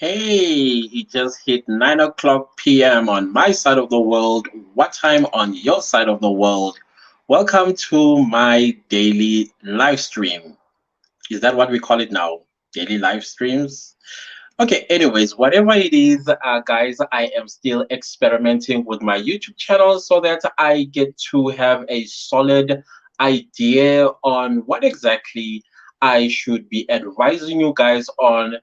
Hey, it just hit 9 o'clock p.m. on my side of the world. What time on your side of the world? Welcome to my daily live stream. Is that what we call it now? Daily live streams? Okay, anyways, whatever it is, guys, I am still experimenting with my YouTube channel so that I get to have a solid idea on what exactly I should be advising you guys on,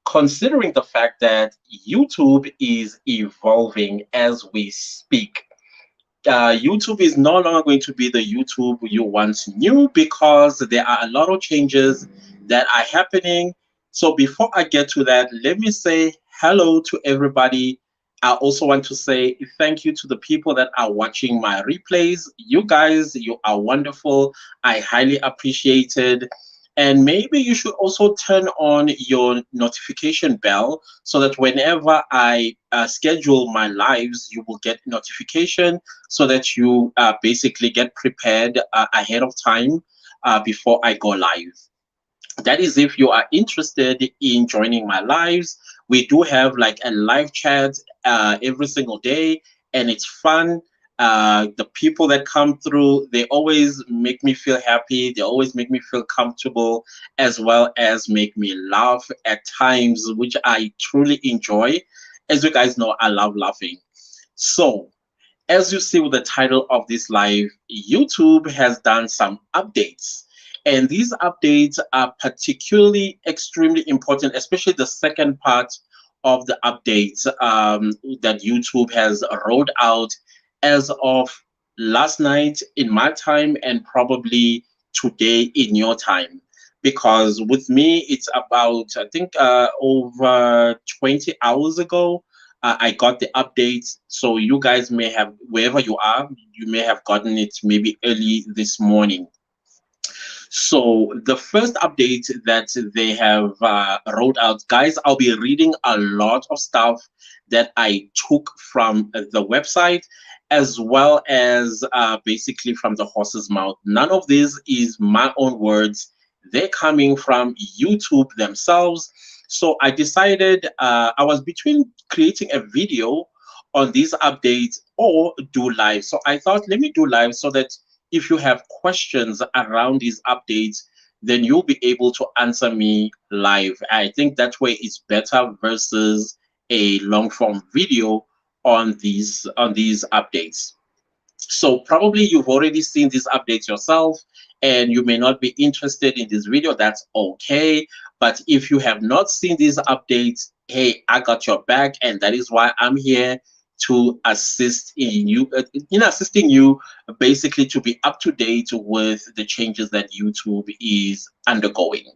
considering the fact that YouTube is evolving as we speak. YouTube is no longer going to be the YouTube you once knew because there are a lot of changes that are happening. So before I get to that, let me say hello to everybody. I also want to say thank you to the people that are watching my replays. You guys, you are wonderful. I highly appreciate it. And maybe you should also turn on your notification bell so that whenever I schedule my lives, you will get notification so that you basically get prepared ahead of time before I go live. That is if you are interested in joining my lives. We do have like a live chat every single day, and it's fun. The people that come through, they always make me feel happy. They always make me feel comfortable, as well as make me laugh at times, which I truly enjoy. As you guys know, I love laughing. So, as you see with the title of this live, YouTube has done some updates. And these updates are particularly extremely important, especially the second part of the updates that YouTube has rolled out as of last night in my time and probably today in your time. Because with me, it's about, I think, over 20 hours ago I got the updates. So you guys may have, wherever you are, you may have gotten it maybe early this morning. So the first update that they have rolled out, guys, I'll be reading a lot of stuff that I took from the website as well as basically from the horse's mouth. None of this is my own words. They're coming from YouTube themselves. So I decided I was between creating a video on these updates or do live. So I thought, let me do live so that if you have questions around these updates, then you'll be able to answer me live. I think that way is better versus a long form video on these updates. So probably you've already seen these updates yourself and you may not be interested in this video. That's okay. But if you have not seen these updates, hey, I got your back, and that is why I'm here to assist in assisting you basically to be up to date with the changes that YouTube is undergoing.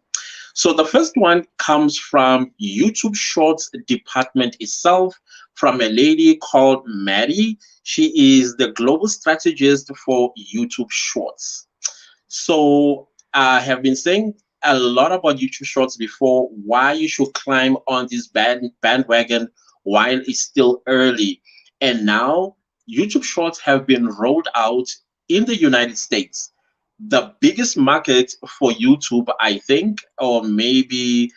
So the first one comes from YouTube Shorts department itself, from a lady called Maddie. She is the global strategist for YouTube Shorts. So I have been saying a lot about YouTube Shorts before, why you should climb on this bandwagon while it's still early. And now YouTube Shorts have been rolled out in the United States, the biggest market for YouTube, I think, or maybe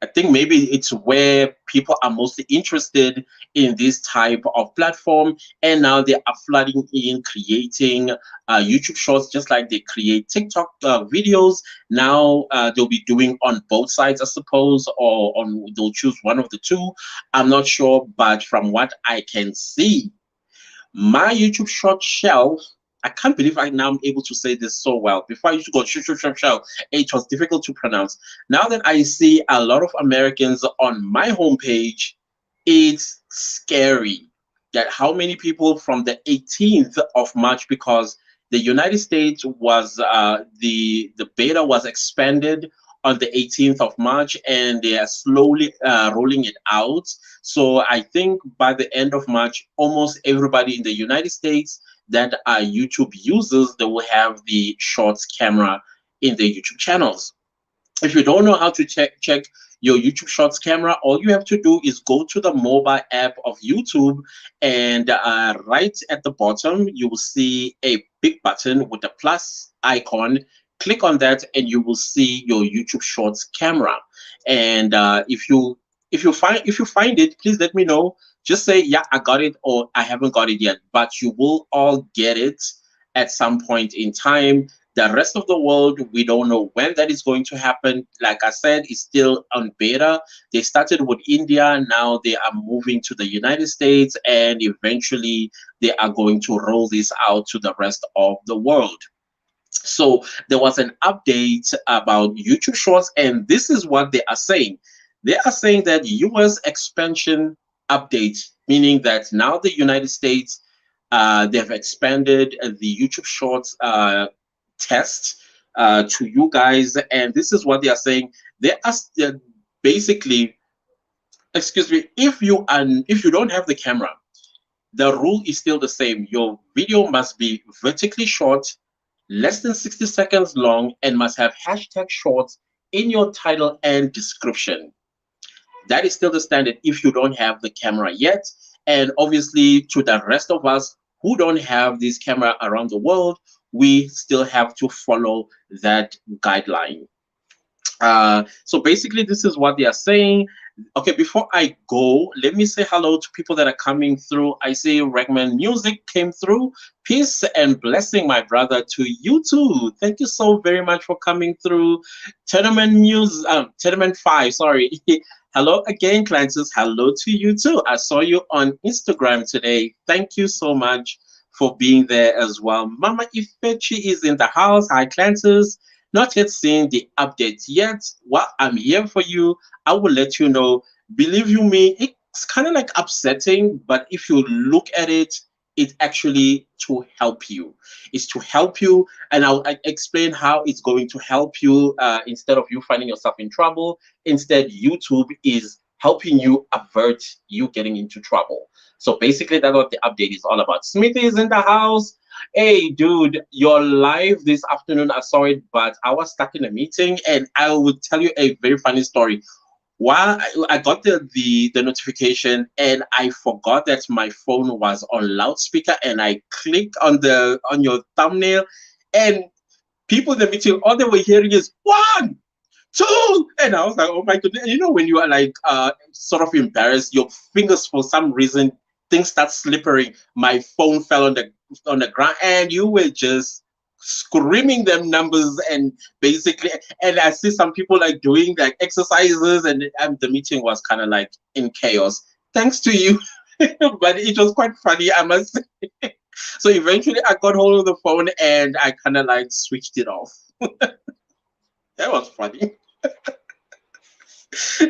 I think maybe it's where people are mostly interested in this type of platform. And now they are flooding in, creating YouTube Shorts, just like they create TikTok videos. Now they'll be doing on both sides, I suppose, or on they'll choose one of the two. I'm not sure, but from what I can see, my YouTube short shelf, I can't believe I now am able to say this so well. Before I used to go shelf, it was difficult to pronounce. Now that I see a lot of Americans on my homepage, it's scary that how many people from the 18th of March, because the United States was the beta was expanded on the 18th of March, and they are slowly rolling it out. So I think by the end of March, almost everybody in the United States that are YouTube users, they will have the Shorts camera in their YouTube channels. If you don't know how to check your YouTube Shorts camera, all you have to do is go to the mobile app of YouTube, and right at the bottom, you will see a big button with a plus icon. Click on that and you will see your YouTube Shorts camera. And if you find it, please let me know. Just say, yeah, I got it, or I haven't got it yet. But you will all get it at some point in time. The rest of the world, we don't know when that is going to happen. Like I said, it's still on beta. They started with India, now they are moving to the United States, and eventually they are going to roll this out to the rest of the world. So there was an update about YouTube Shorts, and this is what they are saying. They are saying that US expansion update, meaning that now the United States, they have expanded the YouTube Shorts test to you guys, and this is what they are saying. They are basically, excuse me, if you don't have the camera, the rule is still the same. Your video must be vertically short, less than 60 seconds long, and must have hashtag shorts in your title and description. That is still the standard if you don't have the camera yet. And obviously, to the rest of us who don't have this camera around the world, we still have to follow that guideline. So basically, this is what they are saying. Okay, before I go, let me say hello to people that are coming through. I see Regman Music came through. Peace and blessing, my brother, to you too. Thank you so very much for coming through. Tenement 5, sorry. Hello again, Clancis. Hello to you too. I saw you on Instagram today. Thank you so much for being there as well. Mama Ifechi is in the house. Hi, Clancis. Not yet seeing the update yet. Well, I'm here for you. I will let you know. Believe you me, it's kind of like upsetting, but if you look at it, it's actually to help you. It's to help you, and I explain how it's going to help you instead of you finding yourself in trouble. Instead, YouTube is helping you avert you getting into trouble. So basically, that's what the update is all about. Smithy is in the house. Hey, dude, you're live this afternoon. I saw it, but I was stuck in a meeting, and I will tell you a very funny story. While I got the notification, and I forgot that my phone was on loudspeaker, and I clicked on your thumbnail, and people in the meeting, all they were hearing is 1, 2, and I was like, oh my goodness. You know, when you are like sort of embarrassed, your fingers for some reason things start slippering. My phone fell on the ground, and you were just screaming them numbers, and basically, and I see some people like doing like exercises, and the meeting was kind of like in chaos thanks to you. But it was quite funny, I must say. So eventually I got hold of the phone and I kind of like switched it off. That was funny.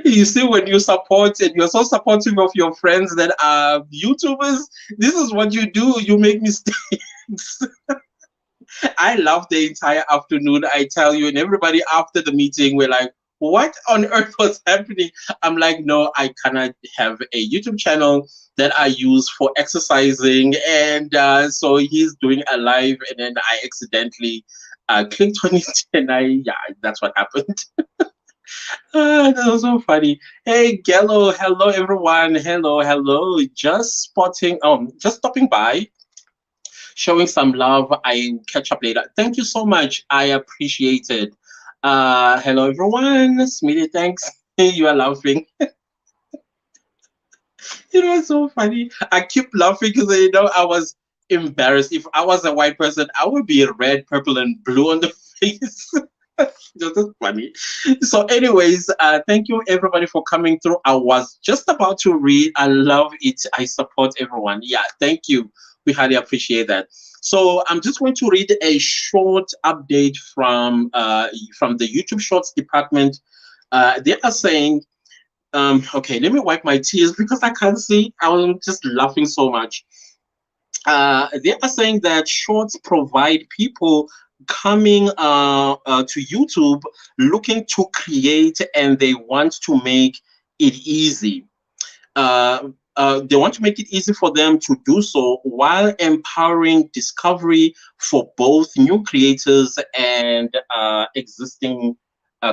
You see, when you support and you're so supportive of your friends that are YouTubers, this is what you do. You make mistakes. I laughed the entire afternoon, I tell you, and everybody after the meeting were like, what on earth was happening? I'm like, no, I cannot have a YouTube channel that I use for exercising. And so he's doing a live, and then I accidentally clicked on it, and yeah, that's what happened. That was so funny. Hey, Gello, hello everyone. Hello. Just stopping by, showing some love. I catch up later. Thank you so much. I appreciate it. Hello everyone. Smitty, thanks. You are laughing. It was so funny. I keep laughing because I was embarrassed. If I was a white person, I would be red, purple, and blue on the face. Just funny. So anyways, thank you everybody for coming through. I was just about to read. I love it. I support everyone. Yeah, thank you. We highly appreciate that. So I'm just going to read a short update from the YouTube Shorts department. They are saying, okay, let me wipe my tears because I can't see. I'm just laughing so much. They are saying that Shorts provide people coming to YouTube looking to create, and they want to make it easy. They want to make it easy for them to do so while empowering discovery for both new creators and existing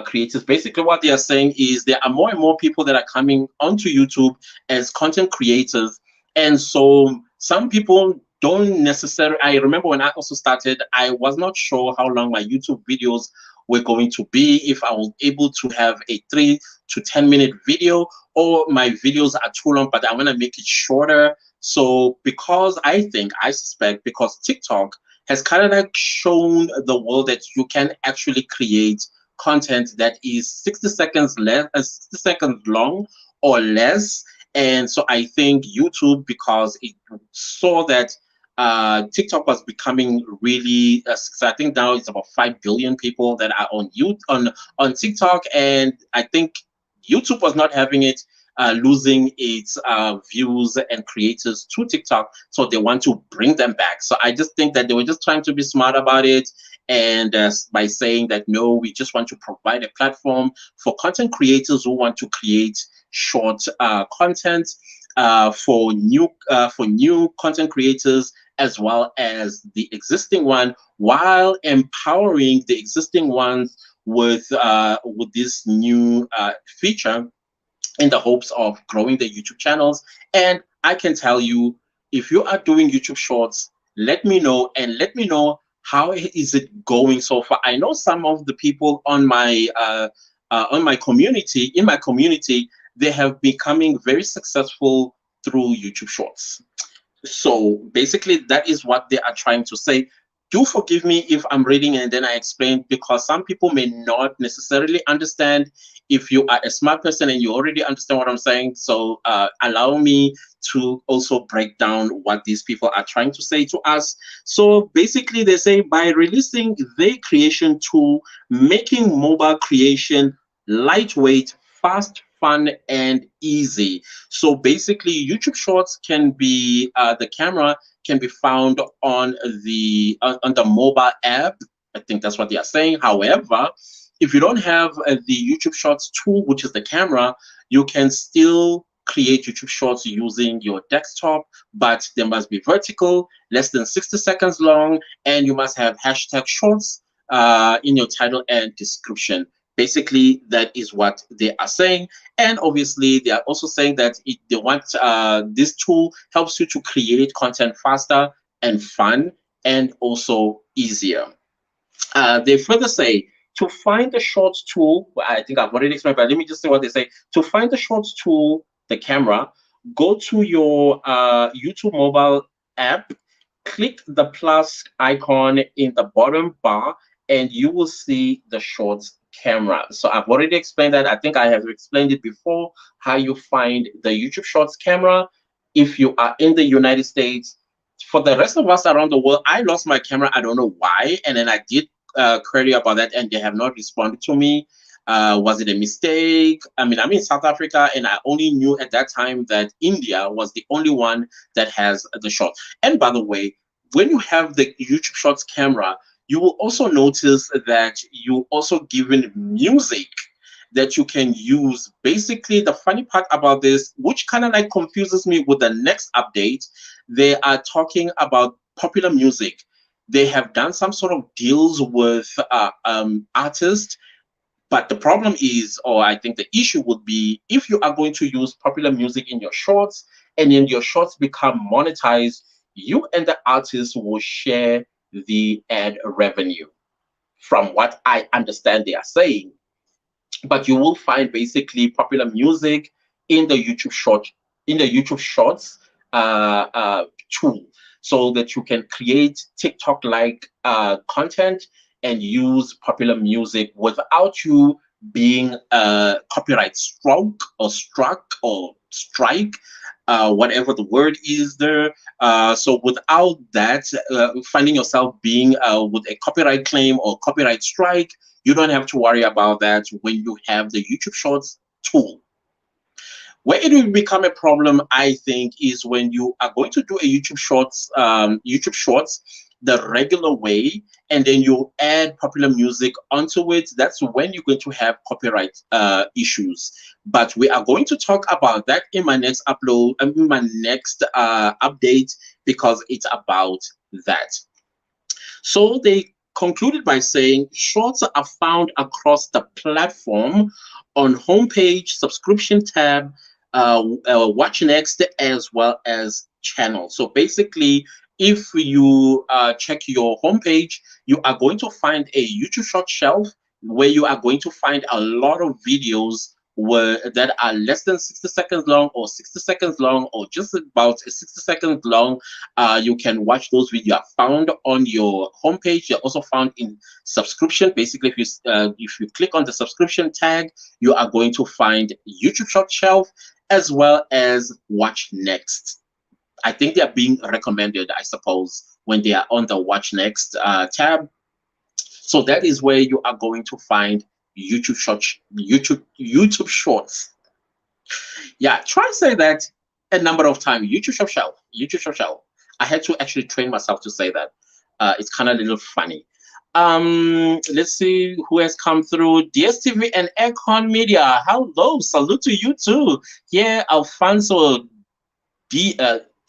creators. Basically, what they are saying is there are more and more people that are coming onto YouTube as content creators, and so some people don't necessarily. I remember when I also started, I was not sure how long my YouTube videos were going to be, if I was able to have a 3 to 10-minute video, or my videos are too long, but I want to make it shorter. So because I suspect, because TikTok has kind of like shown the world that you can actually create content that is 60 seconds less, 60 seconds long or less. And so I think YouTube, because it saw that TikTok was becoming really, so I think now it's about 5 billion people that are on on TikTok, and I think YouTube was not having it, losing its views and creators to TikTok, so they want to bring them back. So I just think that they were just trying to be smart about it, and by saying that no, we just want to provide a platform for content creators who want to create short content, for new content creators as well as the existing one, while empowering the existing ones with this new feature, in the hopes of growing the YouTube channels. And I can tell you, if you are doing YouTube Shorts, let me know, and let me know how is it going so far. I know some of the people on my community, in my community, they have becoming very successful through YouTube Shorts. So basically, that is what they are trying to say. Do forgive me if I'm reading and then I explain, because some people may not necessarily understand. If you are a smart person and you already understand what I'm saying, so allow me to also break down what these people are trying to say to us. So basically, they say by releasing their creation tool, making mobile creation lightweight, fast, fun, and easy. So basically, YouTube Shorts can be, the camera can be found on the mobile app. I think that's what they are saying. However, if you don't have the YouTube Shorts tool, which is the camera, you can still create YouTube Shorts using your desktop, but they must be vertical, less than 60 seconds long, and you must have hashtag shorts in your title and description. Basically, that is what they are saying. And obviously, they are also saying that they want this tool helps you to create content faster and fun, and also easier. They further say, to find the shorts tool, well, I think I've already explained, but let me just say what they say. To find the shorts tool, the camera, go to your YouTube mobile app, click the plus icon in the bottom bar, and you will see the shorts camera. So I've already explained that. I think I have explained it before, how you find the YouTube Shorts camera if you are in the United States. For the rest of us around the world, I lost my camera. I don't know why. And then I did query about that, and they have not responded to me. Was it a mistake? I mean, I'm in South Africa, and I only knew at that time that India was the only one that has the shot. And by the way, when you have the YouTube Shorts camera, you will also notice that you also given music that you can use. Basically, the funny part about this, which kind of like confuses me with the next update, they are talking about popular music. They have done some sort of deals with artists, but the problem is, or I think the issue would be, if you are going to use popular music in your shorts, and then your shorts become monetized, you and the artist will share the ad revenue, from what I understand they are saying. But you will find basically popular music in the YouTube Shorts tool, so that you can create TikTok like content and use popular music without you being copyright struck or strike, whatever the word is there. So without that, finding yourself being with a copyright claim or copyright strike, you don't have to worry about that when you have the YouTube Shorts tool. Where it will become a problem, I think, is when you are going to do a YouTube Shorts the regular way, and then you add popular music onto it. That's when you're going to have copyright issues. But we are going to talk about that in my next upload, in my next update, because it's about that. So they concluded by saying shorts are found across the platform, on homepage, subscription tab, watch next, as well as channel. So basically, if you check your homepage, you are going to find a YouTube short shelf where you are going to find a lot of videos that are less than 60 seconds long, or 60 seconds long, or just about 60 seconds long. You can watch those videos found on your homepage. They're also found in subscription. Basically, if you click on the subscription tag, you are going to find YouTube Short Shelf as well as Watch Next. I think they are being recommended, I suppose, when they are on the Watch Next tab. So that is where you are going to find YouTube Shorts. Yeah, try say that a number of times. YouTube Short Shelf. I had to actually train myself to say that. It's kind of a little funny. Let's see who has come through. DSTV and Econ Media. Hello, salute to you too. Yeah, Alfonso D.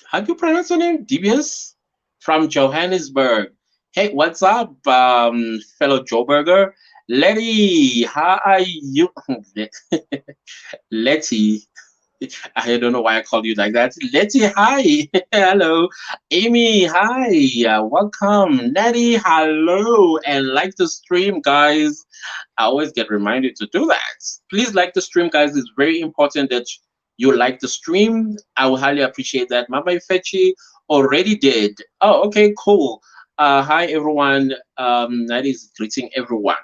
How do you pronounce your name? DBS from Johannesburg. Hey, what's up, fellow Joe Burger? Letty, how are you? Letty, I don't know why I called you like that. Letty, hi. Hello. Amy, hi. Welcome. Nettie, hello. And like the stream, guys. I always get reminded to do that. Please like the stream, guys. It's very important that you like the stream. I will highly appreciate that. Mama Ifechi already did. Oh, okay, cool. Hi, everyone. That is greeting everyone.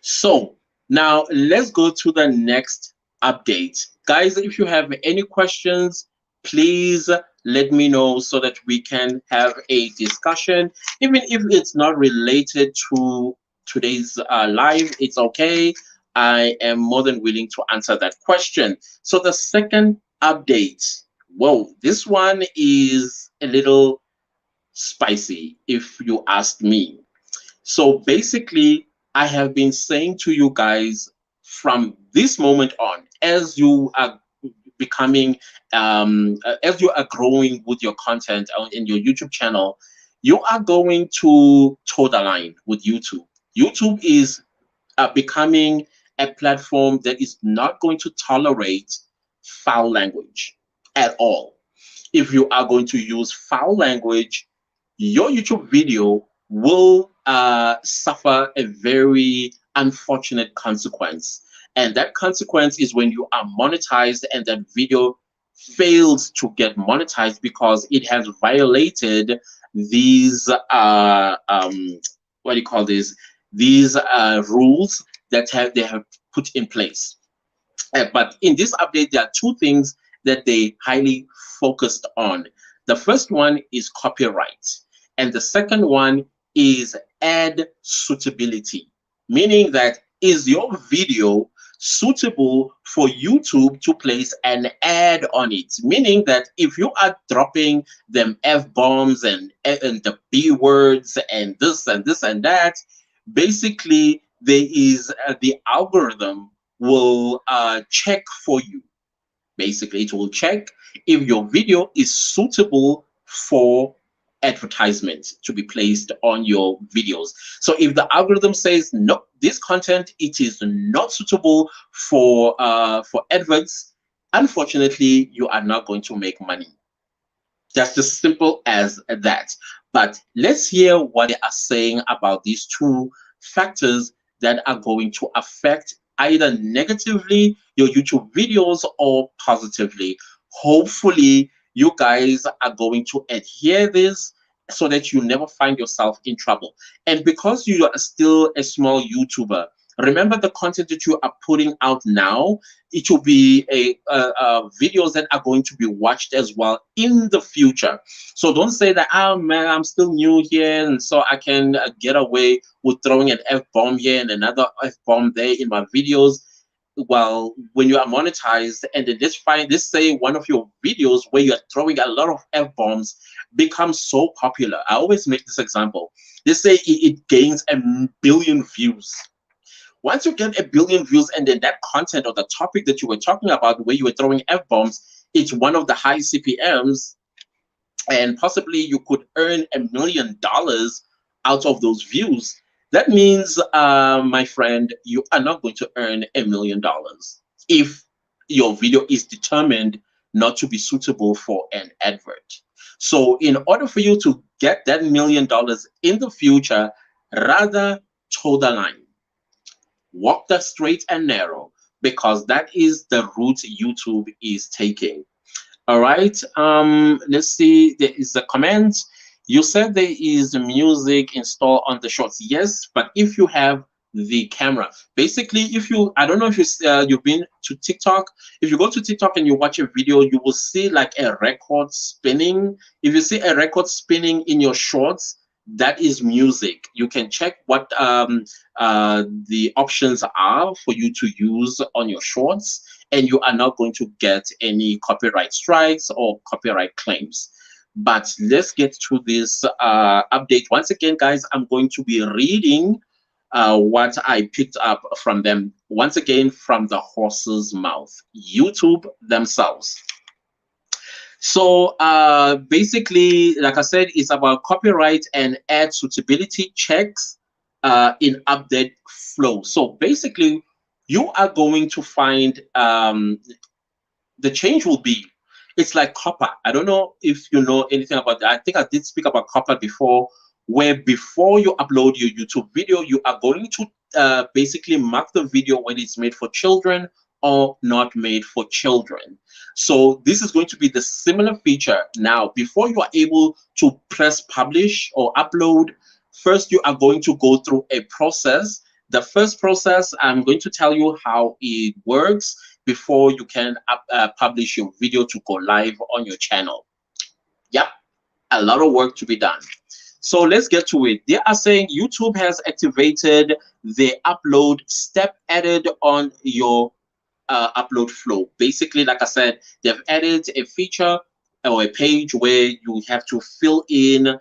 So now let's go to the next update. Guys, if you have any questions, please let me know so that we can have a discussion. Even if it's not related to today's live, it's okay. I am more than willing to answer that question. So the second update, whoa, this one is a little spicy if you ask me. So basically, I have been saying to you guys from this moment on, as you are becoming, as you are growing with your content in your YouTube channel, you are going to toe the line with YouTube. YouTube is becoming a platform that is not going to tolerate foul language at all. If you are going to use foul language, your YouTube video will suffer a very unfortunate consequence. And that consequence is when you are monetized and that video fails to get monetized because it has violated these, what do you call this? These rules that they have put in place. But in this update, there are two things that they highly focused on. The first one is copyright, and the second one is ad suitability, meaning that is your video suitable for YouTube to place an ad on it? Meaning that if you are dropping them F bombs and the B words and this and this and that, basically there is the algorithm will check for you. Basically, it will check if your video is suitable for advertisement to be placed on your videos. So if the algorithm says no, this content it is not suitable for adverts, unfortunately, you are not going to make money. Just as simple as that. But let's hear what they are saying about these two factors that are going to affect either negatively your YouTube videos or positively. Hopefully, you guys are going to adhere this so that you never find yourself in trouble. And because you are still a small YouTuber, remember the content that you are putting out now, it will be videos that are going to be watched as well in the future. So don't say that, oh man, I'm still new here and so I can get away with throwing an F-bomb here and another F-bomb there in my videos. Well, when you are monetized and then let's say one of your videos where you're throwing a lot of F-bombs becomes so popular. I always make this example. Let's say it gains 1 billion views. Once you get 1 billion views and then that content or the topic that you were talking about where you were throwing F-bombs, it's one of the high CPMs, and possibly you could earn $1 million out of those views. That means, my friend, you are not going to earn $1 million if your video is determined not to be suitable for an advert. So in order for you to get that $1 million in the future, rather toe the line. Walk the straight and narrow. because that is the route YouTube is taking. All right. Let's see. There is a comment. You said there is music installed on the shorts. Yes, but if you have the camera, basically, if you, I don't know if you've been to TikTok. If you go to TikTok and you watch a video, you will see like a record spinning. If you see a record spinning in your shorts, that is music. You can check what the options are for you to use on your shorts, and you are not going to get any copyright strikes or copyright claims. But let's get to this update. Once again, guys, I'm going to be reading what I picked up from them, once again, from the horse's mouth, YouTube themselves. So basically, like I said, it's about copyright and ad suitability checks in update flow. So basically, you are going to find the change will be, it's like copper. I don't know if you know anything about that. I think I did speak about copper before, where before you upload your YouTube video, you are going to basically mark the video when it's made for children or not made for children. So this is going to be the similar feature. Now, before you are able to press publish or upload, first you are going to go through a process. The first process, I'm going to tell you how it works before you can publish your video to go live on your channel. Yep, a lot of work to be done. So let's get to it. They are saying YouTube has activated the upload step added on your upload flow. Basically, like I said, they've added a feature or a page where you have to fill in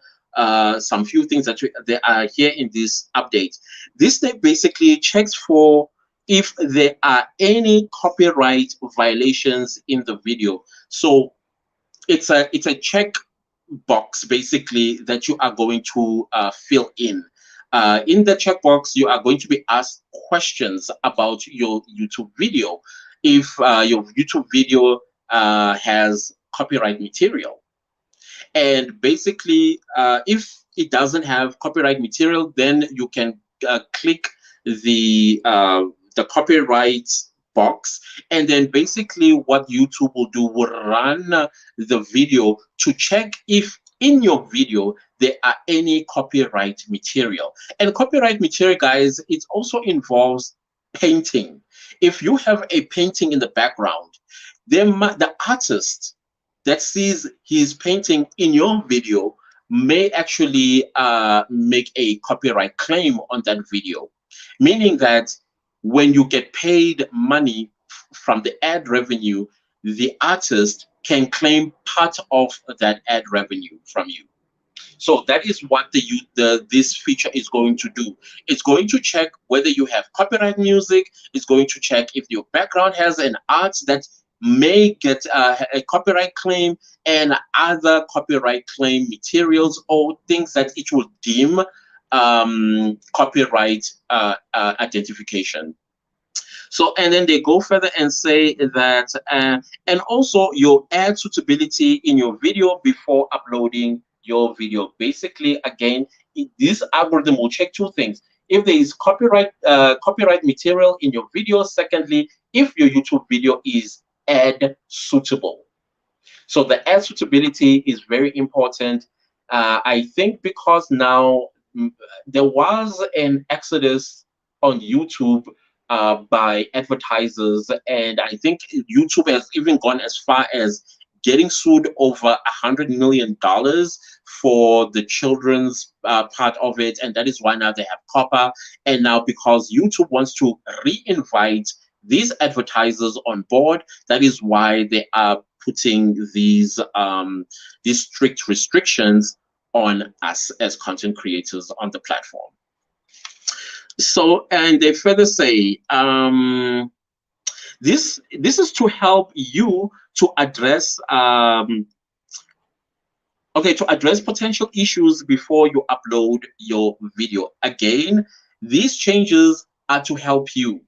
some few things that they are here in this update. This step basically checks for if there are any copyright violations in the video. So it's a check box basically that you are going to fill in. In the checkbox, you are going to be asked questions about your YouTube video. If your YouTube video has copyright material, and basically, if it doesn't have copyright material, then you can click the copyright box, and then basically what YouTube will do will run the video to check if in your video there are any copyright material. And copyright material, guys, it also involves painting. If you have a painting in the background, then the artist that sees his painting in your video may actually make a copyright claim on that video, meaning that when you get paid money from the ad revenue, the artist can claim part of that ad revenue from you. So that is what this feature is going to do. It's going to check whether you have copyright music. It's going to check if your background has an art that may get a copyright claim, and other copyright claim materials or things that it will deem copyright identification. So, and then they go further and say that, and also your ad suitability in your video before uploading your video. Basically, again, this algorithm will check two things: if there is copyright material in your video. Secondly, if your YouTube video is ad suitable. So the ad suitability is very important. I think because now there was an exodus on YouTube by advertisers, and I think YouTube has even gone as far as getting sued over $100 million for the children's part of it, and that is why now they have copper. And now because YouTube wants to re-invite these advertisers on board, that is why they are putting these strict restrictions on us as content creators on the platform. So, and they further say, this is to help you to address to address potential issues before you upload your video. Again, these changes are to help you.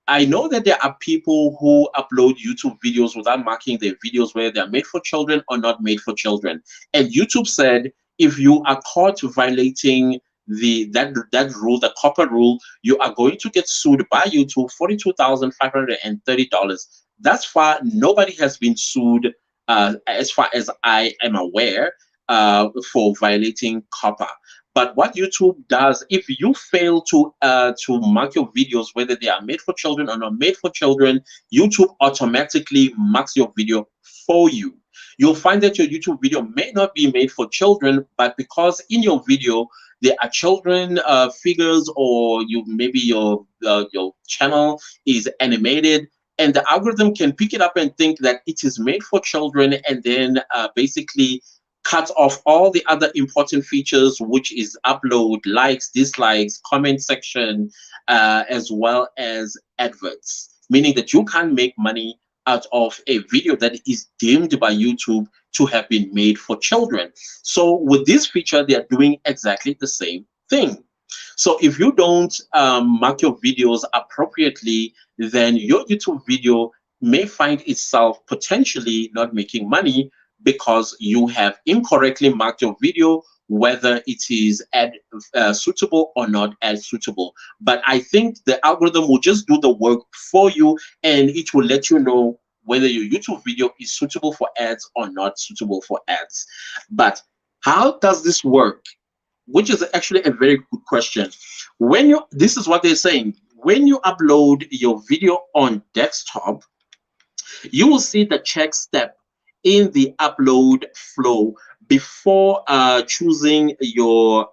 I know that there are people who upload YouTube videos without marking their videos whether they're made for children or not made for children. And YouTube said if you are caught violating that rule, the copper rule, you are going to get sued by YouTube $42,530. Thus far, nobody has been sued, as far as I am aware, for violating copper. But what YouTube does, if you fail to mark your videos, whether they are made for children or not made for children, YouTube automatically marks your video for you. You'll find that your YouTube video may not be made for children, but because in your video there are children figures, or maybe your channel is animated, and the algorithm can pick it up and think that it is made for children, and then basically cut off all the other important features, which is upload, likes, dislikes, comment section, as well as adverts, meaning that you can't make money out of a video that is deemed by YouTube to have been made for children. So with this feature, they are doing exactly the same thing. So if you don't mark your videos appropriately, then your YouTube video may find itself potentially not making money because you have incorrectly marked your video, whether it is ad suitable or not ad suitable. But I think the algorithm will just do the work for you, and it will let you know whether your YouTube video is suitable for ads or not suitable for ads. But how does this work? Which is actually a very good question. This is what they're saying. When you upload your video on desktop, you will see the check step in the upload flow before choosing your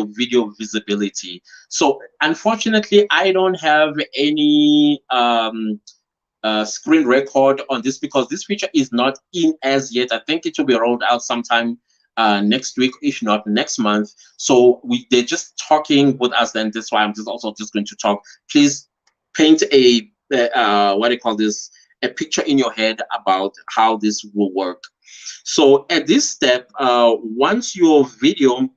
video visibility. So unfortunately, I don't have any screen record on this because this feature is not in as yet. I think it will be rolled out sometime next week, if not next month. So they're just talking with us, and that's why I'm just going to talk. Please paint a what do you call this, a picture in your head about how this will work. So at this step, once your video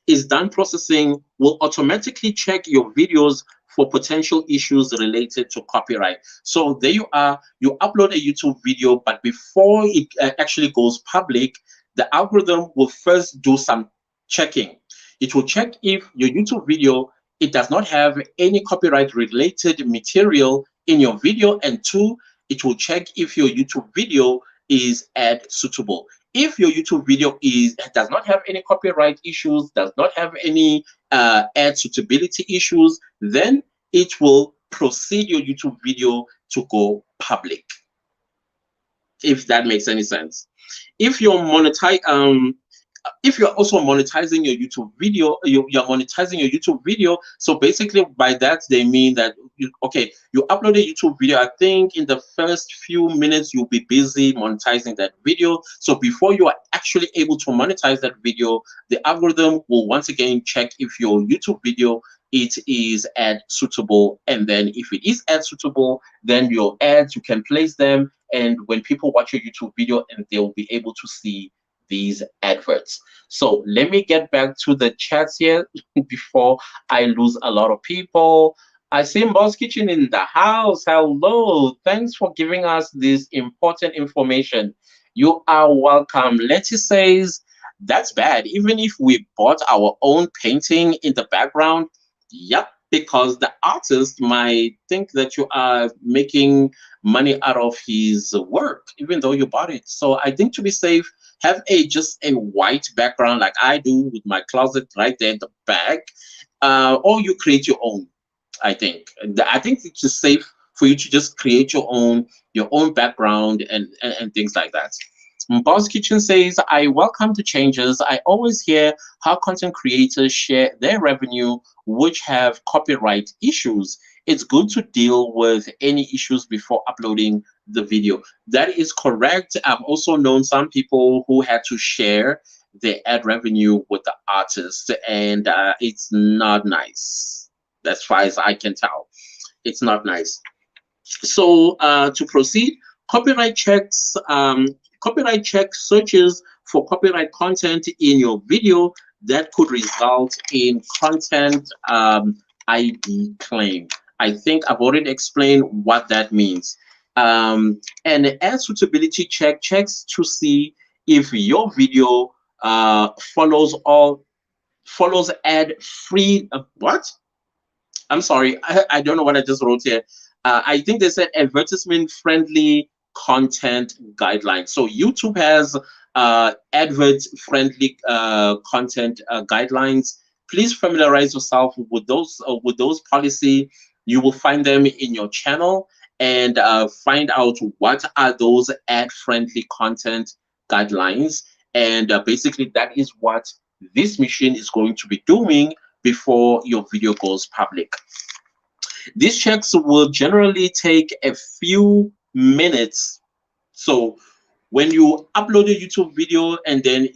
is done processing, will automatically check your videos for potential issues related to copyright. So there you are, you upload a YouTube video, but before it actually goes public, the algorithm will first do some checking. It will check if your YouTube video, it does not have any copyright related material in your video, and two, it will check if your YouTube video is ad suitable. If your YouTube video does not have any copyright issues, does not have any ad suitability issues, then it will proceed your YouTube video to go public, if that makes any sense. If you're if you're also monetizing your YouTube video, you're monetizing your YouTube video. So basically by that, they mean that, you upload a YouTube video. I think in the first few minutes, you'll be busy monetizing that video. So before you are actually able to monetize that video, the algorithm will once again check if your YouTube video, it is ad suitable. And then if it is ad suitable, then your ads, you can place them. And when people watch your YouTube video, and they will be able to see these adverts. So let me get back to the chats here before I lose a lot of people. I see Boss Kitchen in the house. Hello. Thanks for giving us this important information. You are welcome. Letty says, that's bad. Even if we bought our own painting in the background, yep, because the artist might think that you are making money out of his work, even though you bought it. So I think to be safe, have just a white background like I do with my closet right there in the back, or you create your own. I think it's just safe for you to just create your own background and things like that. Boss Kitchen says, I welcome the changes. I always hear how content creators share their revenue which have copyright issues. It's good to deal with any issues before uploading the video. That is correct. I've also known some people who had to share their ad revenue with the artist, and it's not nice. As far as I can tell, it's not nice. So to proceed, copyright checks, copyright check searches for copyright content in your video that could result in content ID claim. I think I've already explained what that means. And ad suitability check checks to see if your video follows all follows ad free. What? I'm sorry, I don't know what I just wrote here. I think they said advertisement friendly content guidelines. So YouTube has advert friendly content guidelines. Please familiarize yourself with those policy. You will find them in your channel and find out what are those ad friendly content guidelines. And basically, that is what this machine is going to be doing before your video goes public. These checks will generally take a few minutes. So when you upload a YouTube video and then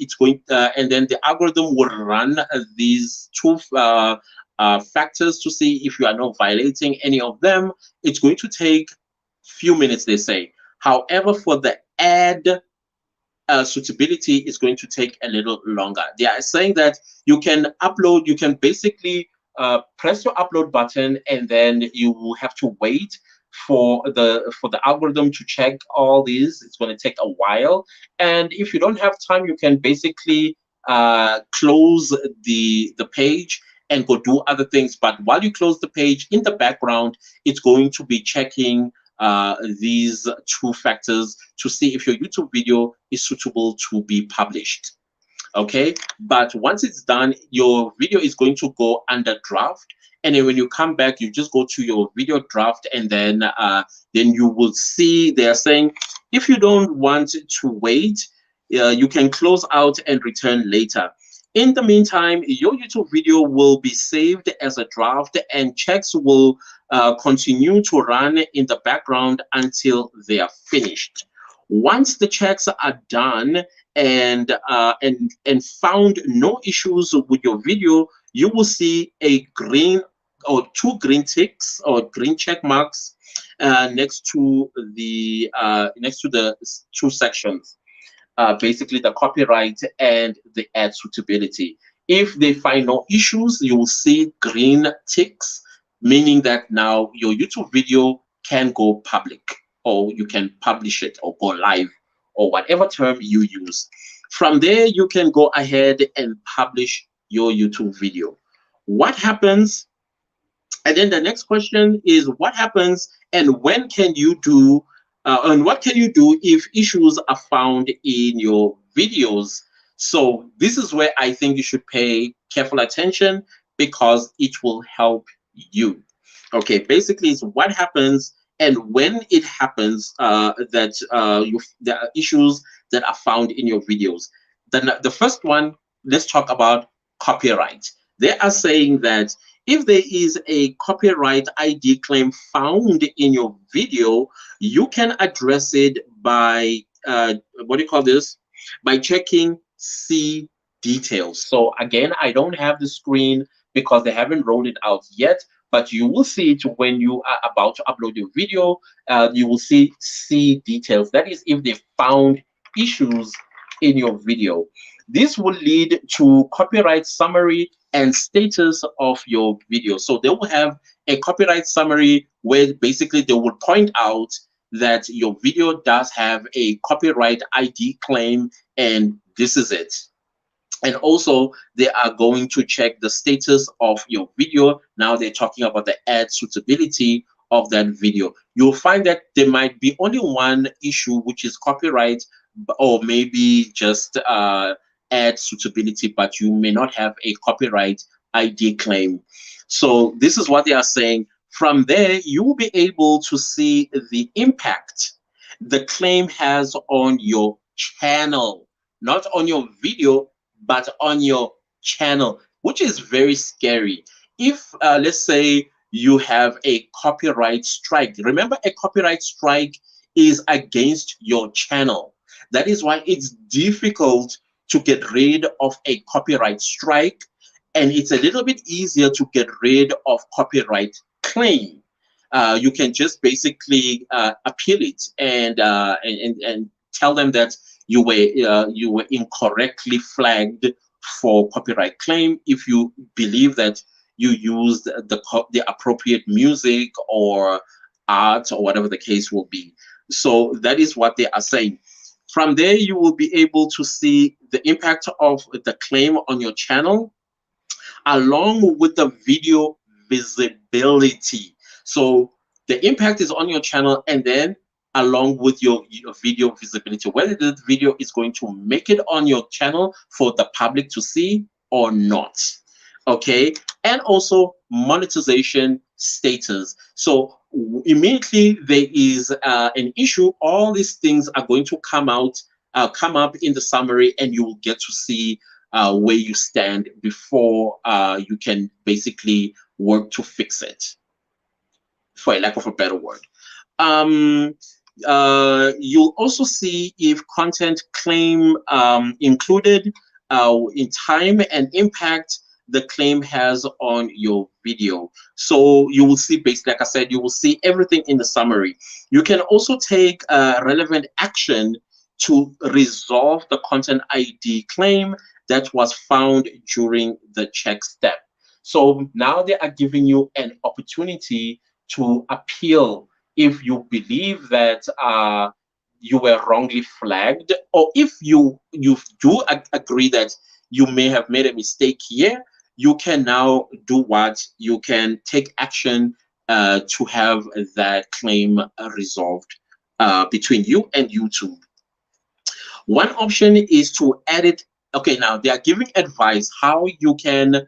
and then the algorithm will run these two factors to see if you are not violating any of them. It's going to take few minutes, they say. However, for the ad suitability is going to take a little longer. They are saying that you can upload, you can basically press your upload button, and then you will have to wait for the algorithm to check all these. It's going to take a while, and if you don't have time, you can basically close the page and go do other things. But while you close the page, in the background, it's going to be checking these two factors to see if your YouTube video is suitable to be published. Okay, but once it's done, your video is going to go under draft, and then when you come back, you just go to your video draft, and then you will see they're saying if you don't want to wait, you can close out and return later. In the meantime, your YouTube video will be saved as a draft, and checks will continue to run in the background until they are finished. Once the checks are done and found no issues with your video, you will see a green or two green ticks or green check marks next to the two sections. Basically the copyright and the ad suitability. If they find no issues, you will see green ticks, meaning that now your YouTube video can go public, or you can publish it or go live, or whatever term you use. From there, you can go ahead and publish your YouTube video. What happens? And then the next question is what happens and when can you do and what can you do if issues are found in your videos? So this is where I think you should pay careful attention because it will help you. Okay, basically it's what happens and when it happens there are issues that are found in your videos. Then the first one, let's talk about copyright. They are saying that if there is a copyright ID claim found in your video, you can address it by what do you call this? By checking see details. So again, I don't have the screen because they haven't rolled it out yet, but you will see it when you are about to upload your video. You will see details. That is if they found issues in your video. This will lead to copyright summary and status of your video. So they will have a copyright summary where basically they will point out that your video does have a copyright ID claim and this is it. And also they are going to check the status of your video. Now they're talking about the ad suitability of that video. You'll find that there might be only one issue, which is copyright, or maybe just ad suitability, but you may not have a copyright ID claim. So this is what they are saying. From there, you will be able to see the impact the claim has on your channel, not on your video, but on your channel, which is very scary. If let's say you have a copyright strike, remember a copyright strike is against your channel. That is why it's difficult to get rid of a copyright strike, and it's a little bit easier to get rid of copyright claim. You can just basically appeal it and tell them that you were incorrectly flagged for copyright claim if you believe that you used the appropriate music or art or whatever the case will be. So that is what they are saying. From there, you will be able to see the impact of the claim on your channel. along with the video visibility. So the impact is on your channel, and then along with your video visibility, whether the video is going to make it on your channel for the public to see or not. Okay, and also monetization status. So immediately there is an issue, all these things are going to come up in the summary, and you will get to see where you stand before you can basically work to fix it, for a lack of a better word. Um, you'll also see if content claim included in time and impact the claim has on your video. So you will see, basically, like I said, you will see everything in the summary. You can also take relevant action to resolve the content ID claim that was found during the check step. So now they are giving you an opportunity to appeal if you believe that you were wrongly flagged, or if you do agree that you may have made a mistake here. You can now do what? You can take action to have that claim resolved between you and YouTube. One option is to edit. Okay, now they are giving advice how you can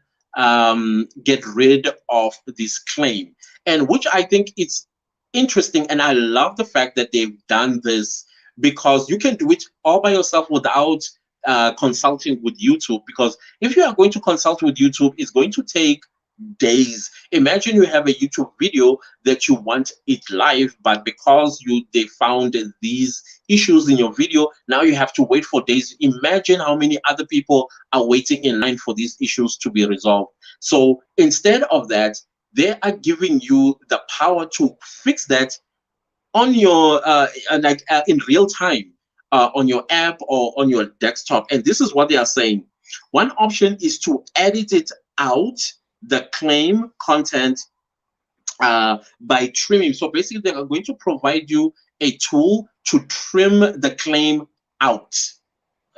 get rid of this claim, and which I think it's interesting, and I love the fact that they've done this, because you can do it all by yourself without consulting with YouTube. Because if you are going to consult with YouTube, it's going to take days. Imagine you have a YouTube video that you want it live, but because they found these issues in your video, now you have to wait for days. Imagine how many other people are waiting in line for these issues to be resolved. So instead of that, they are giving you the power to fix that on your in real time, on your app or on your desktop. And this is what they are saying. One option is to edit it out, the claim content, by trimming. So basically, they are going to provide you a tool to trim the claim out.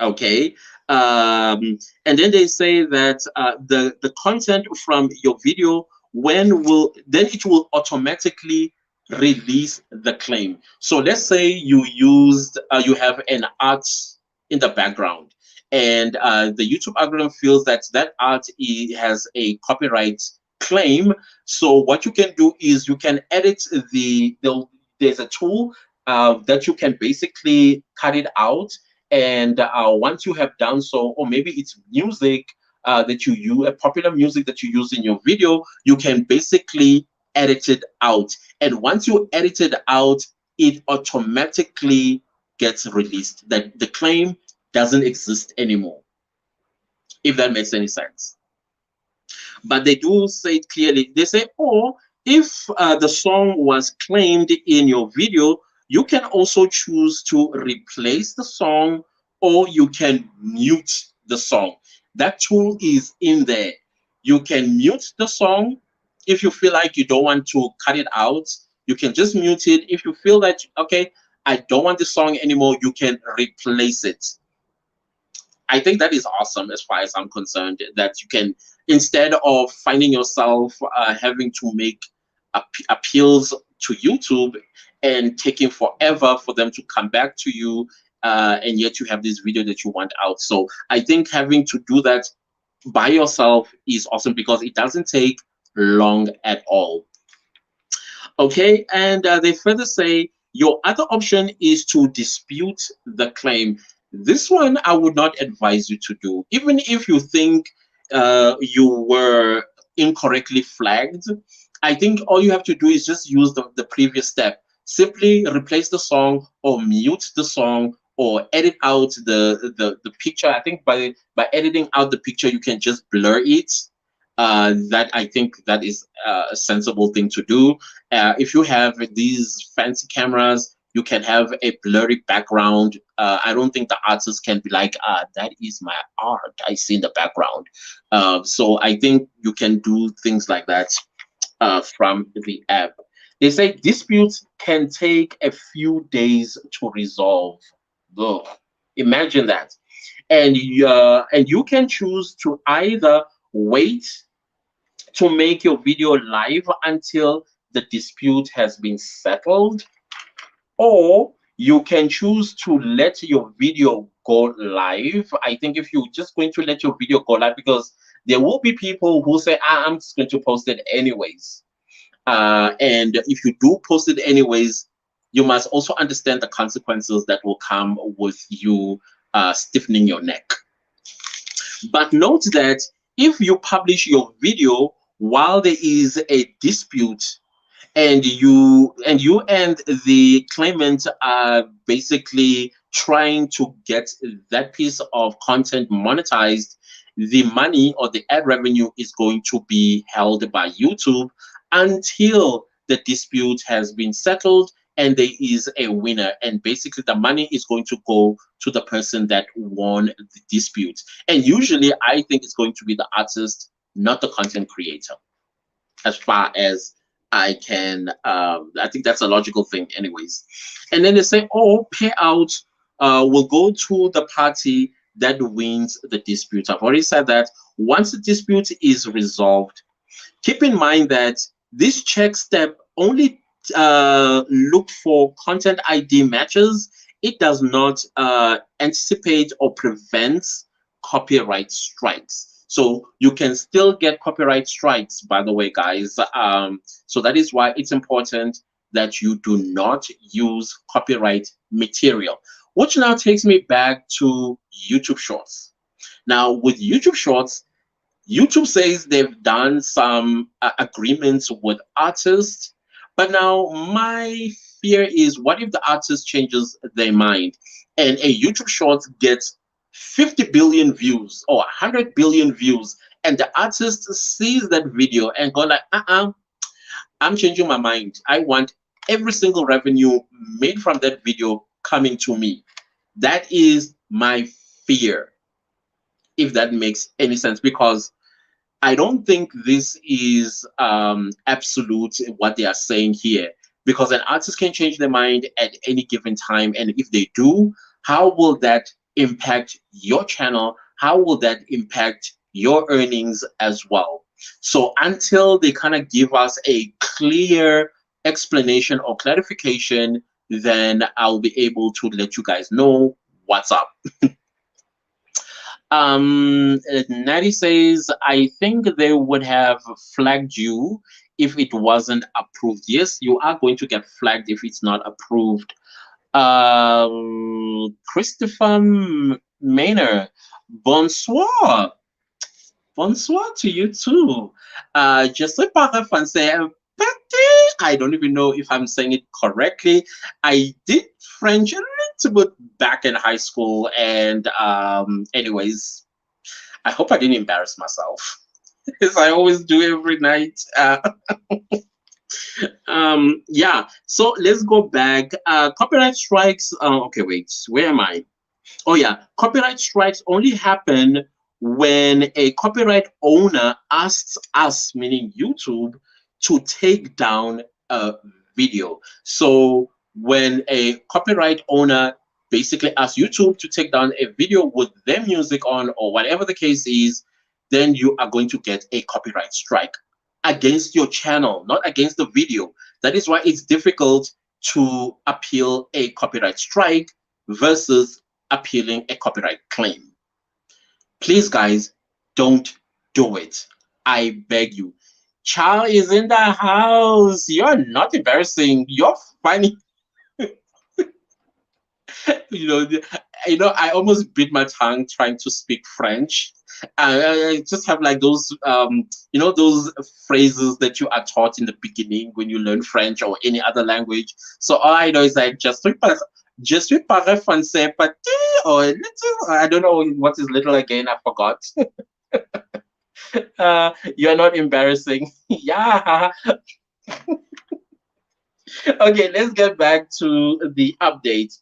Okay. And then they say that the content from your video, then it will automatically release the claim. So let's say you have an art in the background, and the YouTube algorithm feels that that art has a copyright claim. So what you can do is you can edit there's a tool that you can basically cut it out. And once you have done so, or maybe it's music that you use, a popular music that you use in your video, you can basically edit it out. And once you edit it out, it automatically gets released. That the claim doesn't exist anymore, if that makes any sense. But they do say it clearly. They say, or if the song was claimed in your video, you can also choose to replace the song, or you can mute the song. That tool is in there. You can mute the song if you feel like you don't want to cut it out. You can just mute it. If you feel that, okay, I don't want the song anymore, you can replace it. I think that is awesome as far as I'm concerned, that you can, instead of finding yourself having to make appeals to YouTube and taking forever for them to come back to you, and yet you have this video that you want out. So I think having to do that by yourself is awesome, because it doesn't take long at all. Okay, and they further say your other option is to dispute the claim. This one I would not advise you to do. Even if you think you were incorrectly flagged, I think all you have to do is just use the previous step. Simply replace the song, or mute the song, or edit out the picture. I think by editing out the picture, you can just blur it. That I think that is a sensible thing to do. If you have these fancy cameras, you can have a blurry background. I don't think the artist can be like, that is my art I see in the background. So I think you can do things like that from the app. They say disputes can take a few days to resolve. Ugh. Imagine that. And you can choose to either wait to make your video live until the dispute has been settled, or you can choose to let your video go live. I think if you're just going to let your video go live, because there will be people who say, I'm just going to post it anyways. And if you do post it anyways, you must also understand the consequences that will come with you stiffening your neck. But note that if you publish your video while there is a dispute, and you and the claimant are basically trying to get that piece of content monetized, the money or the ad revenue is going to be held by YouTube until the dispute has been settled and there is a winner, and basically the money is going to go to the person that won the dispute. And usually I think it's going to be the artist, not the content creator, as far as I can. I think that's a logical thing anyways. And then they say, oh, payout will go to the party that wins the dispute. I've already said that once the dispute is resolved, keep in mind that this check step only look for content ID matches. It does not anticipate or prevents copyright strikes. So you can still get copyright strikes, by the way, guys. So that is why it's important that you do not use copyright material. Which now takes me back to YouTube Shorts. Now, with YouTube Shorts, YouTube says they've done some agreements with artists, but now my fear is, what if the artist changes their mind and a YouTube Shorts gets 50 billion views or 100 billion views, and the artist sees that video and go like, I'm changing my mind. I want every single revenue made from that video coming to me. That is my fear, if that makes any sense, because I don't think this is absolute what they are saying here, because an artist can change their mind at any given time. And if they do, how will that impact your channel? How will that impact your earnings as well? So until they kind of give us a clear explanation or clarification, then I'll be able to let you guys know what's up. Natty says, I think they would have flagged you if it wasn't approved. Yes, you are going to get flagged if it's not approved. Christopher Maynard, bonsoir. Bonsoir to you too. Je sais pas français, but I don't even know if I'm saying it correctly. I did French a little bit back in high school, and anyways, I hope I didn't embarrass myself, as I always do every night. Yeah, so let's go back. Copyright strikes. Okay, wait, where am I? Oh yeah, copyright strikes only happen when a copyright owner asks us, meaning YouTube, to take down a video. So when a copyright owner basically asks YouTube to take down a video with their music on, or whatever the case is, then you are going to get a copyright strike against your channel, not against the video. That is why it's difficult to appeal a copyright strike versus appealing a copyright claim. Please, guys, don't do it. I beg you. Chow is in the house. You're not embarrassing. You're funny. I almost bit my tongue trying to speak French. I just have like those, those phrases that you are taught in the beginning when you learn French or any other language. So all I know is like, je suis parle français petit, or little. I don't know what is little again. I forgot. You're not embarrassing. Yeah. Okay, let's get back to the update.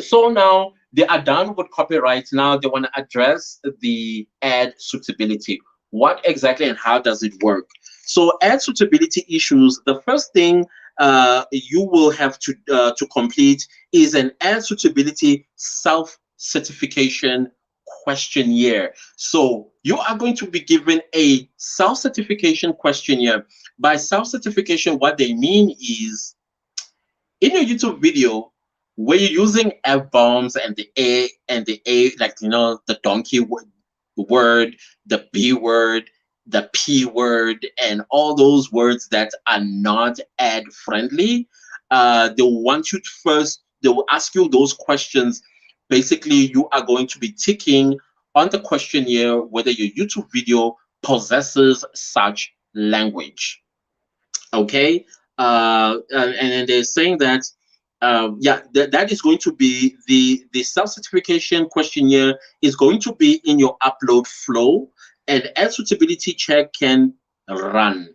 So now they are done with copyright. Now they want to address the ad suitability. What exactly and how does it work? So ad suitability issues, the first thing you will have to complete is an ad suitability self-certification questionnaire. So you are going to be given a self-certification questionnaire. By self-certification, what they mean is in your YouTube video, where you're using F bombs and the A, like the donkey word, the B word, the P word, and all those words that are not ad friendly. They want you to first. They will ask you those questions. Basically, you are going to be ticking on the questionnaire whether your YouTube video possesses such language. Okay, and then they're saying that yeah, that is going to be the self-certification questionnaire is going to be in your upload flow, and ad suitability check can run.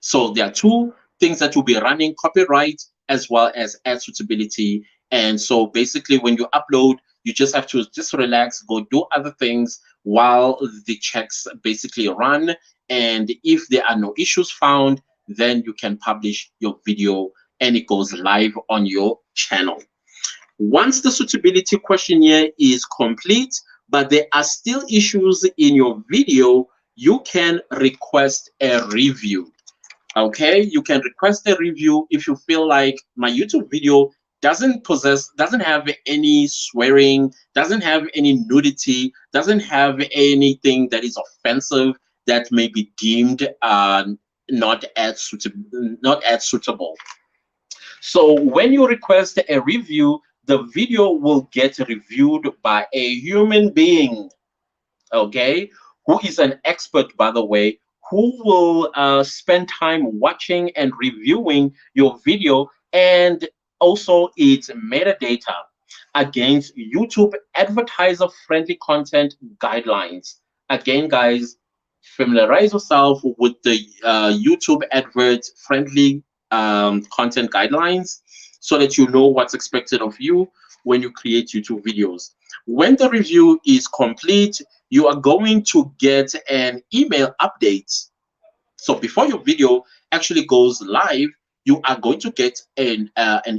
So there are two things that will be running: copyright as well as ad suitability. And so basically when you upload, you just have to just relax, go do other things while the checks basically run. And if there are no issues found, then you can publish your video and it goes live on your channel. Once the suitability questionnaire is complete, but there are still issues in your video, you can request a review. Okay, you can request a review if you feel like my YouTube video doesn't have any swearing, doesn't have any nudity, doesn't have anything that is offensive that may be deemed not as suitable. So when you request a review, the video will get reviewed by a human being, okay, who is an expert, by the way, who will spend time watching and reviewing your video and also its metadata against YouTube advertiser-friendly content guidelines. Again, guys, familiarize yourself with the YouTube advert-friendly content guidelines so that you know what's expected of you when you create YouTube videos. When the review is complete, you are going to get an email update. So before your video actually goes live, you are going to get an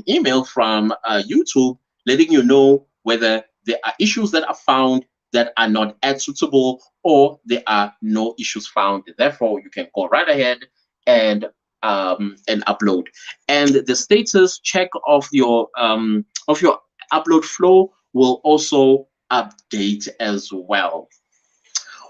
email from YouTube letting you know whether there are issues that are found that are not ad suitable or there are no issues found. Therefore, you can go right ahead and upload. And the status check of your upload flow will also update as well.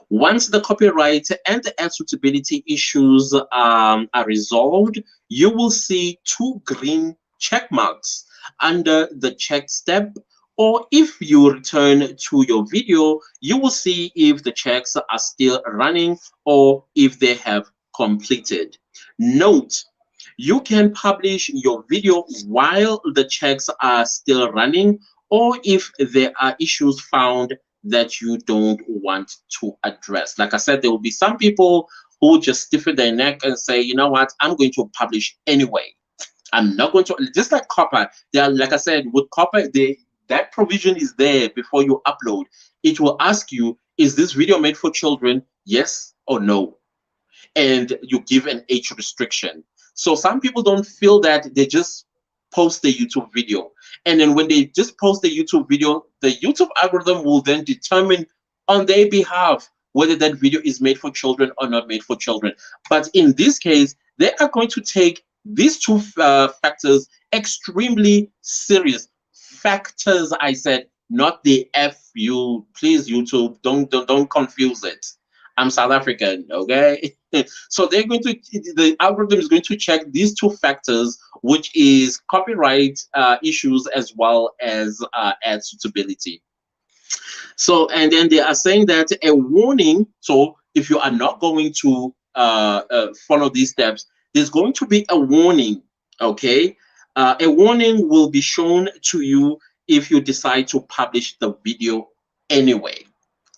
Once the copyright and the ad suitability issues are resolved, you will see two green check marks under the check step, or if you return to your video, you will see if the checks are still running or if they have completed. Note, you can publish your video while the checks are still running, or if there are issues found that you don't want to address. Like I said, there will be some people who just stiffen their neck and say, you know what, I'm going to publish anyway. I'm not going to, just like copper. They are, like I said, with copper, that provision is there before you upload. It will ask you, is this video made for children? Yes or no? And you give an age restriction. So some people don't feel that, they just post the YouTube video. And then when they just post the YouTube video, the YouTube algorithm will then determine on their behalf whether that video is made for children or not made for children. But in this case, they are going to take these two factors extremely serious. Factors, I said, not the FU. Please, YouTube, don't confuse it. I'm South African, okay? So they're going to, the algorithm is going to check these two factors, which is copyright issues as well as ad suitability. So, and then they are saying that a warning, so if you are not going to follow these steps, there's going to be a warning, okay? A warning will be shown to you if you decide to publish the video anyway.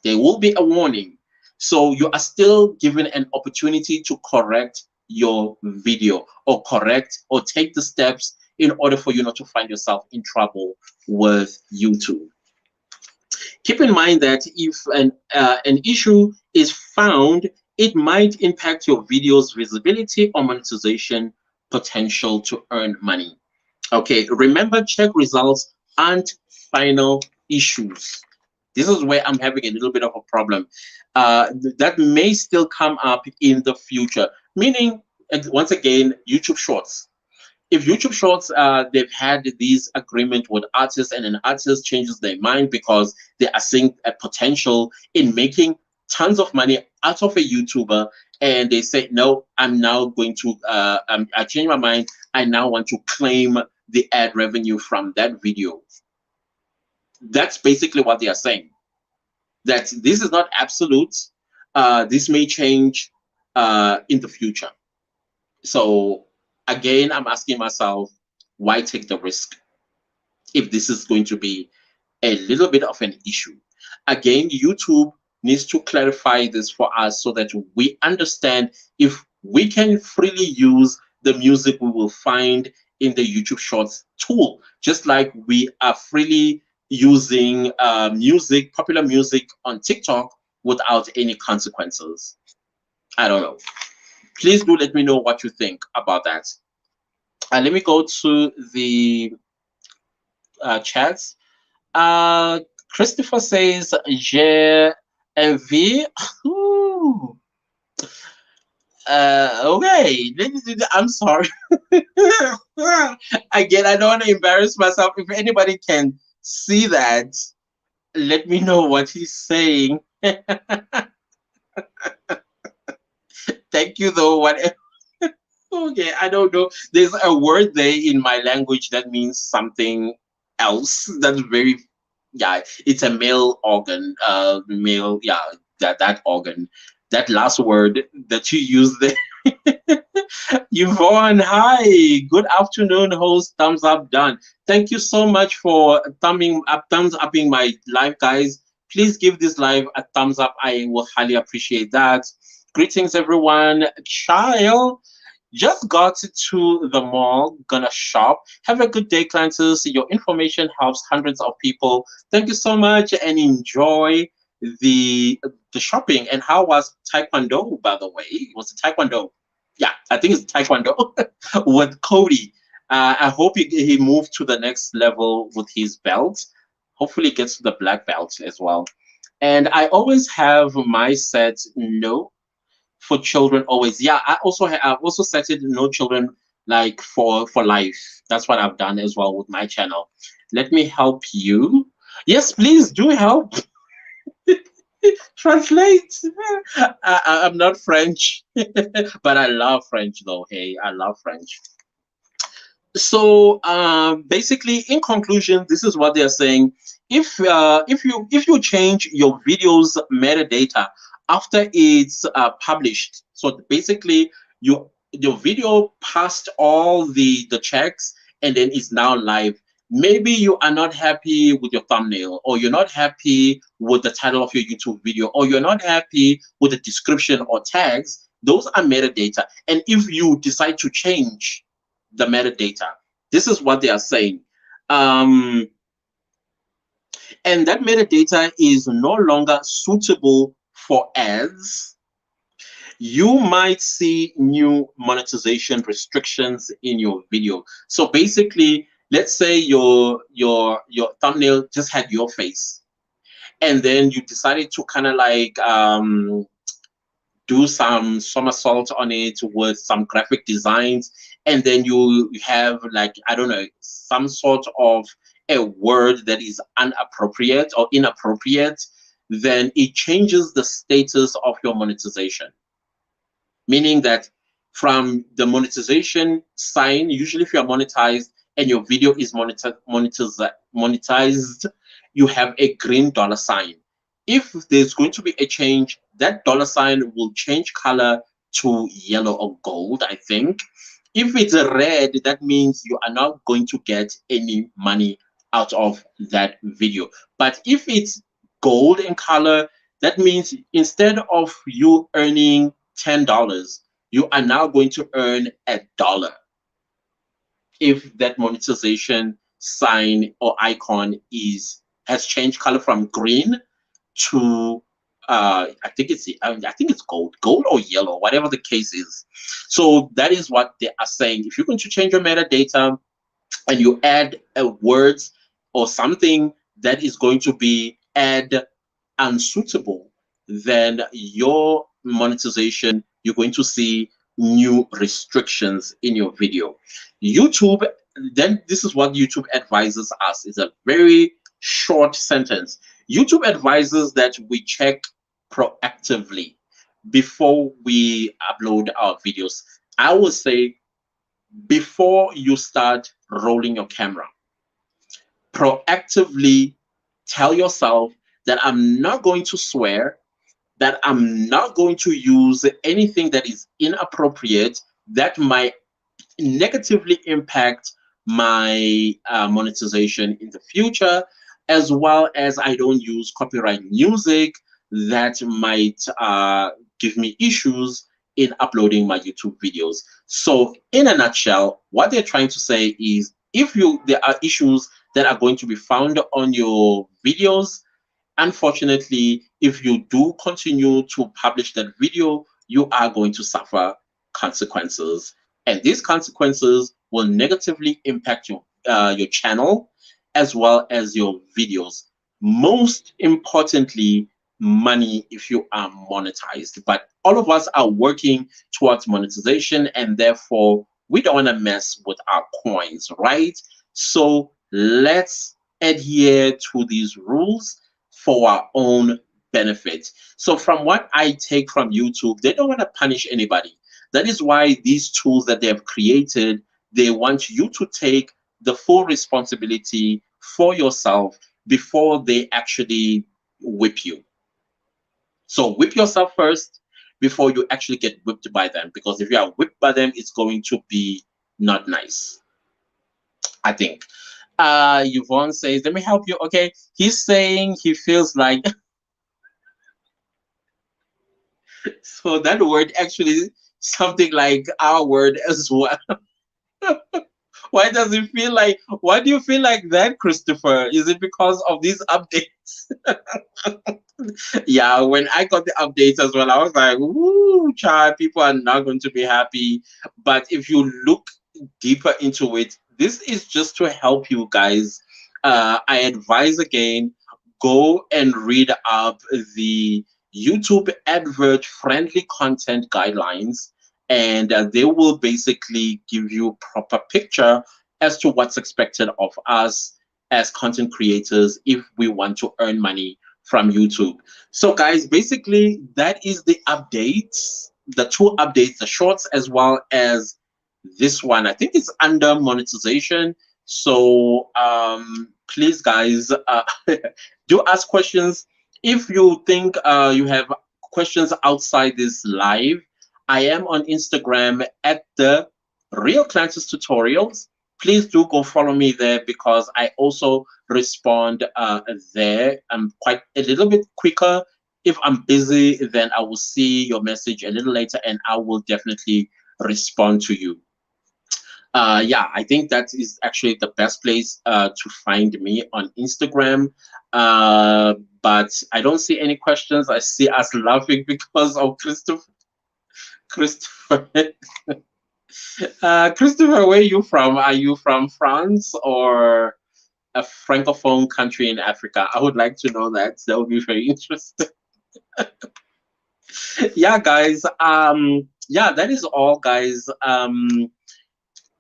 There will be a warning. So you are still given an opportunity to correct your video or correct or take the steps in order for you not to find yourself in trouble with YouTube. Keep in mind that if an issue is found, it might impact your video's visibility or monetization potential to earn money. Okay, remember, check results aren't final issues. This is where I'm having a little bit of a problem. That may still come up in the future. Meaning, once again, YouTube Shorts. If YouTube Shorts, they've had these agreement with artists, and an artist changes their mind because they are seeing a potential in making tons of money out of a YouTuber, and they say, no, I'm now going to, I change my mind. I now want to claim the ad revenue from that video. That's basically what they are saying. That this is not absolute. This may change in the future. So again, I'm asking myself, why take the risk if this is going to be a little bit of an issue? Again, YouTube needs to clarify this for us so that we understand if we can freely use the music we will find in the YouTube Shorts tool, just like we are freely using music, popular music on TikTok without any consequences. I don't know. Please do let me know what you think about that. Let me go to the chats. Christopher says, j'ai envie. Ooh. Okay, I'm sorry. Again, I don't want to embarrass myself. If anybody can see that, let me know what he's saying. Thank you, though. Whatever. Okay, I don't know. There's a word there in my language that means something else. That's very, yeah. It's a male organ. Male, yeah. That organ. That last word that you use there. Yvonne, hi. Good afternoon, host. Thumbs up, done. Thank you so much for thumbs upping my live, guys. Please give this live a thumbs up. I will highly appreciate that. Greetings, everyone. Child, just got to the mall, gonna shop. Have a good day, Clances. Your information helps hundreds of people. Thank you so much and enjoy the shopping. And how was Taekwondo, by the way? Was it Taekwondo? Yeah, I think it's Taekwondo with Cody. I hope he moved to the next level with his belt. Hopefully, he gets to the black belt as well. And I always have my set no for children always. Yeah, I've also set it no children like for life. That's what I've done as well with my channel. Let me help you. Yes, please do help. Translate. I'm not French, but I love French though. Hey, I love French. So basically, in conclusion, this is what they're saying. If you change your video's metadata after it's published, so basically your video passed all the checks and then it's now live. Maybe you are not happy with your thumbnail, or you're not happy with the title of your YouTube video, or you're not happy with the description or tags. Those are metadata. And if you decide to change the metadata, this is what they are saying. And that metadata is no longer suitable for ads. You might see new monetization restrictions in your video. So basically, let's say your thumbnail just had your face, and then you decided to kind of like do some somersault on it with some graphic designs, and then you have, like, I don't know, some sort of a word that is inappropriate, then it changes the status of your monetization. Meaning that from the monetization sign, usually if you're monetized and your video is monetized, you have a green dollar sign. If there's going to be a change, that dollar sign will change color to yellow or gold, I think. If it's a red, that means you are not going to get any money out of that video. But if it's gold in color, that means instead of you earning $10, you are now going to earn $1 if that monetization sign or icon has changed color from green to I think it's gold or yellow, whatever the case is. So that is what they are saying. If you're going to change your metadata and you add words or something that is going to be ad unsuitable, then your monetization, you're going to see new restrictions in your video. YouTube, then this is what YouTube advises us. It's a very short sentence. YouTube advises that we check proactively before we upload our videos. I would say before you start rolling your camera, proactively tell yourself that I'm not going to swear, that I'm not going to use anything that is inappropriate that might negatively impact my monetization in the future, as well as I don't use copyright music that might give me issues in uploading my YouTube videos. So in a nutshell, what they're trying to say is if there are issues that are going to be found on your videos, unfortunately, if you do continue to publish that video, you are going to suffer consequences. And these consequences will negatively impact your channel as well as your videos. Most importantly, money if you are monetized. But all of us are working towards monetization, and therefore we don't want to mess with our coins, right? So let's adhere to these rules for our own benefit. So from what I take from YouTube, they don't want to punish anybody. That is why these tools that they have created, they want you to take the full responsibility for yourself before they actually whip you. So whip yourself first before you actually get whipped by them, because if you are whipped by them, it's going to be not nice, I think. Yvonne says, let me help you. Okay, he's saying he feels like so that word actually something like our word as well. Why does it feel like, why do you feel like that, Christopher? Is it because of these updates? Yeah, when I got the updates as well, I was like, "Ooh, child, people are not going to be happy." But if you look deeper into it, this is just to help you guys. I advise again, go and read up the YouTube advert friendly content guidelines, and they will basically give you proper picture as to what's expected of us as content creators if we want to earn money from YouTube. So guys, basically that is the updates, the two updates, the shorts as well as this one. I think it's under monetization. So please guys, do ask questions. If you think you have questions outside this live, I am on Instagram at the Real Clancy's Tutorials. Please do go follow me there because I also respond there. I'm quite a little bit quicker. If I'm busy, then I will see your message a little later and I will definitely respond to you. Yeah, I think that is actually the best place to find me on Instagram. But I don't see any questions. I see us laughing because of Christopher. Christopher, Christopher, where are you from? Are you from France or a francophone country in Africa? I would like to know that. That would be very interesting. Yeah, guys. Yeah, that is all, guys.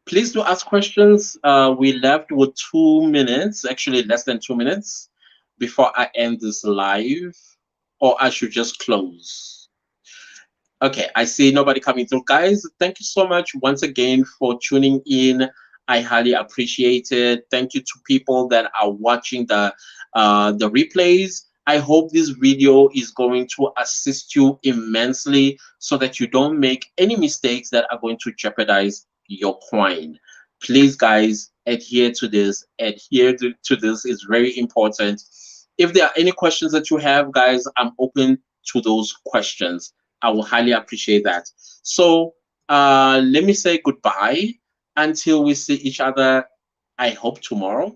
Please do ask questions. We left with 2 minutes, actually less than 2 minutes, before I end this live, or I should just close. Okay, I see nobody coming through. Guys, thank you so much once again for tuning in. I highly appreciate it. Thank you to people that are watching the replays. I hope this video is going to assist you immensely so that you don't make any mistakes that are going to jeopardize your coin. Please, guys, adhere to this. Adhere to this is very important. If there are any questions that you have, guys, I'm open to those questions. I will highly appreciate that. So let me say goodbye until we see each other, I hope tomorrow.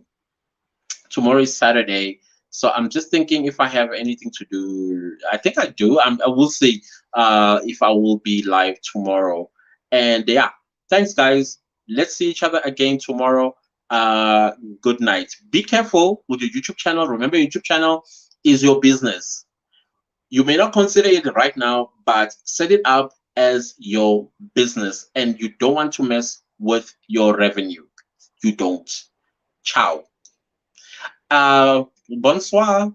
Tomorrow is Saturday. So I'm just thinking if I have anything to do. I think I do. I will see if I will be live tomorrow. And yeah, thanks, guys. Let's see each other again tomorrow. Good night. Be careful with your YouTube channel. Remember, YouTube channel is your business. You may not consider it right now, but set it up as your business, and you don't want to mess with your revenue. You don't. Ciao. Bonsoir.